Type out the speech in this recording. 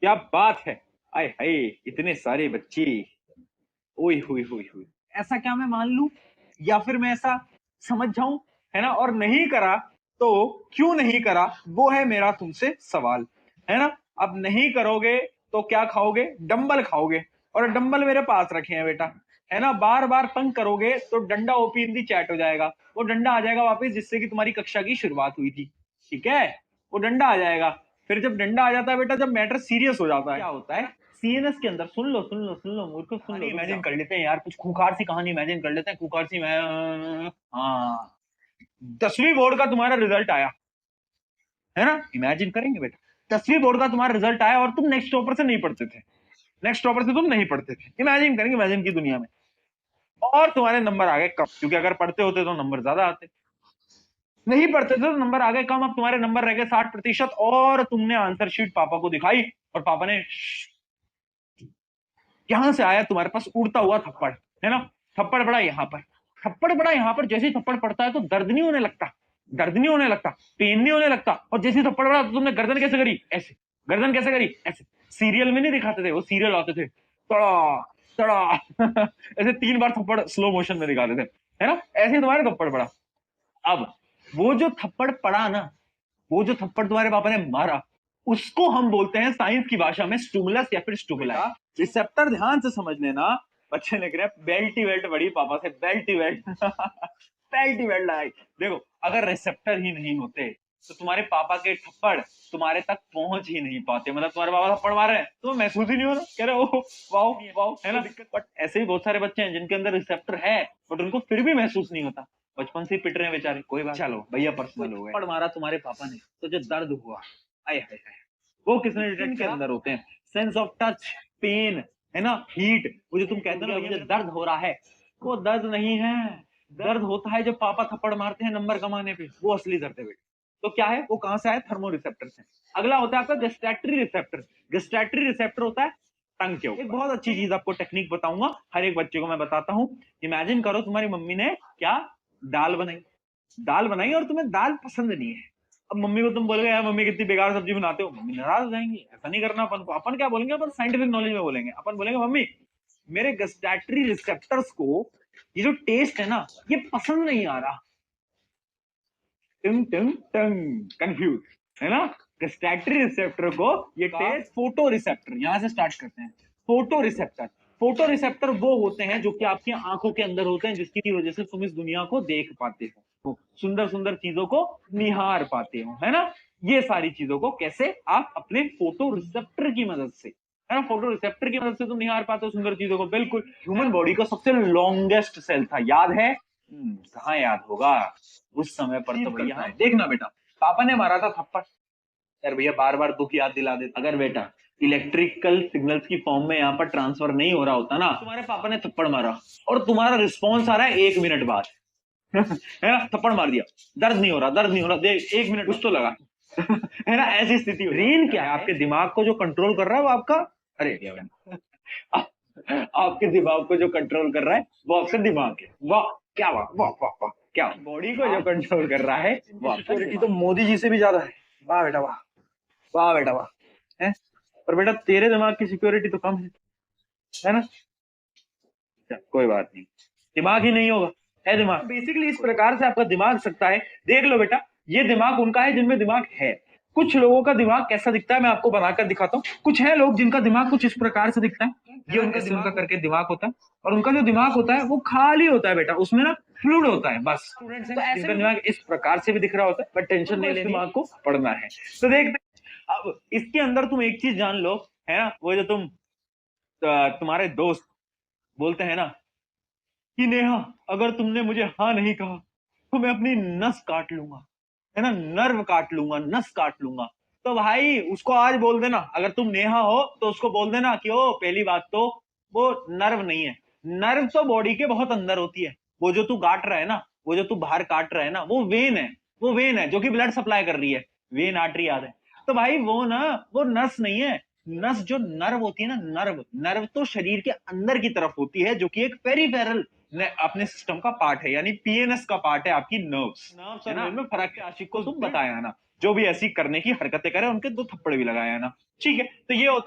क्या बात है। आय हाय, इतने सारे बच्चे। ओए हुई हुई हुई। ऐसा क्या मैं मान लूं या फिर मैं ऐसा समझ जाऊं, है ना? और नहीं करा तो क्यों नहीं करा, वो है मेरा तुमसे सवाल, है ना? अब नहीं करोगे तो क्या खाओगे? डंबल खाओगे। और डंबल मेरे पास रखे हैं बेटा, है ना? बार बार तंग करोगे तो डंडा ओपी इन दी चैट हो जाएगा। वो डंडा आ जाएगा वापस जिससे कि तुम्हारी कक्षा की शुरुआत हुई थी। ठीक है, वो डंडा आ जाएगा। फिर जब डंडा आ जाता है बेटा, जब मैटर सीरियस हो जाता है, क्या होता है सीएनएस के अंदर, सुन लो मूर्खो, सुन लो, इमेजिन कर लेते हैं यार, कुछ खूंखार सी कहानी इमेजिन कर लेते हैं, खूंखार सी। मैं हाँ, 10वीं बोर्ड का तुम्हारा रिजल्ट आया, है ना? इमेजिन करेंगे बेटा, 10वीं बोर्ड का तुम्हारा रिजल्ट आया और तुम नेक्स्ट टॉपर से नहीं पढ़ते थे, नेक्स्ट टॉपर से तुम नहीं पढ़ते थे। इमेजिन करेंगे, इमेजिन की दुनिया में। और तुम्हारे नंबर आ गए कम, क्योंकि अगर पढ़ते होते तो नंबर ज्यादा आते, नहीं पढ़ते थे तो नंबर आ गए कम। अब तुम्हारे नंबर रह गए 60%, और तुमने आंसर शीट पापा को दिखाई और पापा ने, यहां से आया तुम्हारे पास उड़ता हुआ थप्पड़, है ना? थप्पड़ पड़ा यहाँ पर, थप्पड़ पड़ा यहाँ पर। जैसे ही थप्पड़ पड़ता है तो दर्द नहीं होने लगता, दर्द नहीं होने लगता, पेन नहीं होने लगता। और जैसे ही थप्पड़ पड़ा तो तुमने गर्दन कैसे करी? ऐसे। गर्दन कैसे करी? ऐसे। सीरियल में नहीं दिखाते थे, वो सीरियल आते थे, तड़ा तड़ा ऐसे 3 बार थप्पड़ स्लो मोशन में दिखाते थे, है ना? ऐसे ही तुम्हारे थप्पड़ पड़ा। अब वो जो थप्पड़ पड़ा ना, वो जो थप्पड़ तुम्हारे पापा ने मारा, उसको हम बोलते हैं साइंस की भाषा में स्टिमुलस या फिर स्टिमुलाई। रिसेप्टर ध्यान से समझ लेना। बच्चे लिख रहे हैं बेल्ट ही बेल्ट बड़ी पापा से, बेल्ट ही बेल्ट बेल्ट ही बेल्ट लाई। देखो, अगर रिसेप्टर ही नहीं होते तो तुम्हारे पापा के थप्पड़ तुम्हारे तक पहुंच ही नहीं पाते। मतलब तुम्हारे पापा थप्पड़ मार रहे हैं तो महसूस ही नहीं हो रहा, कह रहे हो वाओ वाओ, है ना? बट ऐसे ही बहुत सारे बच्चे हैं जिनके अंदर रिसेप्टर है बट उनको फिर भी महसूस नहीं होता, बचपन से ही पिट रहे हैं बेचारे। कोई बात, चलो भैया पर्सनल हो गए। थप्पड़ मारा तुम्हारे पापा ने तो जो दर्द हुआ, आय हाय हाय, वो किसने डिटेक्ट के अंदर होते हैं? सेंस ऑफ टच, पेन, है ना, हीट। वो जो तुम कहते हो ना मुझे दर्द हो रहा है, वो दर्द नहीं है। दर्द होता है जब पापा थप्पड़ मारते हैं नंबर कमाने पे, वो असली दर्द है बेटा। तो क्या है वो, कहां से आया? थर्मो रिसेप्टर से। अगला होता है आपका गेस्टैटरी रिसेप्टर। गेस्टैटरी रिसेप्टर होता है टंग के ऊपर। एक बहुत अच्छी चीज आपको टेक्निक बताऊंगा, हर एक बच्चे को मैं बताता हूं। इमेजिन करो तुम्हारी मम्मी ने क्या, दाल बनाई, दाल बनाई और तुम्हें दाल पसंद नहीं है। अब मम्मी को तुम बोलोगे यार मम्मी कितनी बेकार सब्जी बनाते हो, मम्मी नाराज हो जाएंगी। ऐसा नहीं करना अपन को। अपन क्या बोलेंगे? अपन साइंटिफिक नॉलेज में बोलेंगे। अपन बोलेंगे मम्मी मेरे गस्टैटरी रिसेप्टर्स को ये जो टेस्ट है ना, ये पसंद नहीं आ रहा। टंग टंग टंग, कंफ्यूज, है ना? गस्टैटरी रिसेप्टर को ये टेस्ट, फोटो रिसेप्टर, यहां से स्टार्ट करते हैं। फोटो रिसेप्टर, फोटो रिसेप्टर वो होते हैं जो कि आपकी आंखों के अंदर होते हैं, जिसकी वजह से तुम इस दुनिया को देख पाते हो, सुंदर सुंदर चीजों को निहार पाते हो, है ना? ये सारी चीजों को कैसे? आप अपने फोटो रिसेप्टर की मदद से, है ना? फोटो रिसेप्टर की मदद से तुम निहार पाते हो सुंदर चीजों को। बिल्कुल। ह्यूमन बॉडी का सबसे लॉन्गेस्ट सेल था, याद है? कहाँ याद होगा, उस समय पर तो भैया। हाँ, देखना बेटा, पापा ने मारा था थप्पड़, यार भैया बार बार दुख याद दिला देते। अगर बेटा इलेक्ट्रिकल सिग्नल्स की फॉर्म में यहाँ पर ट्रांसफर नहीं हो रहा होता ना, तुम्हारे पापा ने थप्पड़ मारा और तुम्हारा रिस्पॉन्स आ रहा है 1 मिनट बाद है ना? थप्पड़ मार दिया, दर्द नहीं हो रहा, दर्द नहीं हो रहा, देख 1 मिनट कुछ तो लगा है ना? ऐसी स्थिति। ब्रेन क्या है? आपके दिमाग को जो कंट्रोल कर रहा है वो आपका, अरे आपके दिमाग को जो कंट्रोल कर रहा है वो आपका दिमाग है। वाह क्या, वाह वाह वाह वाह, क्या बॉडी को जो कंट्रोल कर रहा है वो आपका सिक्योरिटी तो मोदी जी से भी ज्यादा है। वाह बेटा वाह, वाह बेटा वाह, है? पर बेटा तेरे दिमाग की सिक्योरिटी तो कम है ना? कोई बात नहीं, दिमाग ही नहीं होगा, है दिमाग। बेसिकली इस प्रकार से आपका दिमाग सकता है। देख लो बेटा, ये दिमाग उनका है जिनमें दिमाग है। कुछ लोगों का दिमाग कैसा दिखता है मैं आपको बनाकर दिखाता हूँ। कुछ है लोग जिनका दिमाग कुछ इस प्रकार से दिखता है, ये उनका दिमाग करके दिमाग होता है। और उनका जो दिमाग होता है वो खाली होता है बेटा, उसमें ना फ्लूइड होता है बस। स्टूडेंट्स हैं जिनका दिमाग इस प्रकार से भी दिख रहा होता है, बट टेंशन नहीं लेनी, दिमाग को पढ़ना है। तो देखते, अब इसके अंदर तुम एक चीज जान लो, है ना? वो जो तुम्हारे दोस्त बोलते हैं ना कि नेहा अगर तुमने मुझे हाँ नहीं कहा तो मैं अपनी नस काट लूंगा, है ना? नर्व काट लूंगा, नस काट लूंगा। तो भाई उसको आज बोल देना, अगर तुम नेहा हो तो उसको बोल देना कि ओ पहली बात तो वो नर्व नहीं है, नर्व तो बॉडी के बहुत अंदर होती है। वो जो तू काट रहा है ना, वो जो तू बाहर काट रहा है ना, वो वेन है, वो वेन है जो कि ब्लड सप्लाई कर रही है, वेन आर्टरी याद है। तो भाई वो ना, वो नस नहीं है। नस जो नर्व होती है ना, नर्व, नर्व तो शरीर के अंदर की तरफ होती है, जो कि एक पेरिफेरल अपने सिस्टम का पार्ट है, यानी पीएनएस का पार्ट है आपकी नर्व्स। नर्व्स और में फर्क है। आशिक को तुम बताया ना, जो भी ऐसी करने की हरकतें करे उनके 2 थप्पड़ भी लगाया ना। ठीक है, तो ये होता है